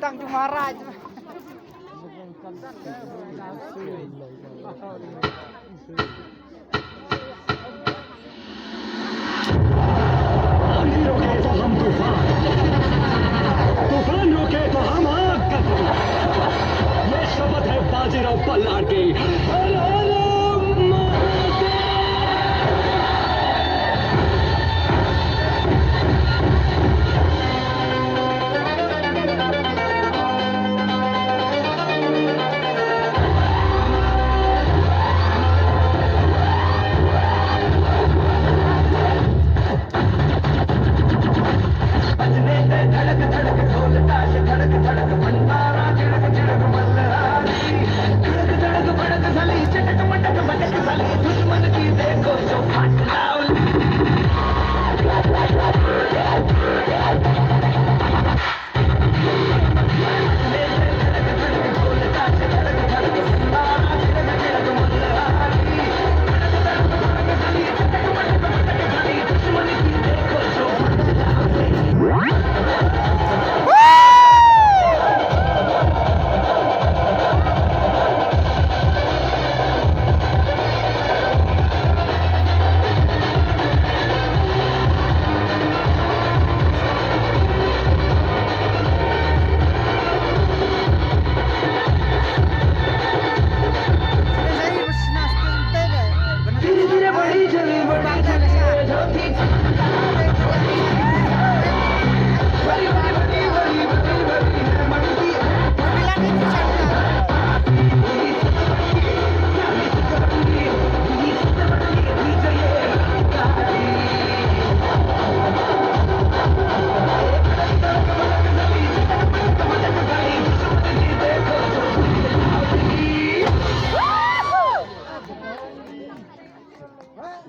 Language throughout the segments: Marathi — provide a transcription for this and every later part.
Tang Jumaraj. आंधी रोके तो हम तूफान, तूफान रोके तो हम आग का पुतला। ये शपथ है बाजीराव पल्लार की। धड़क धड़क ढोल ताश धड़क धड़क भंडारा चिड़क चिड़क मल्हारी धड़क धड़क भड़क झाली चटक मटक मटक झाली दुश्मन की देखो जो फाट लावली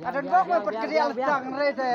Ada dua perkerian tang rete.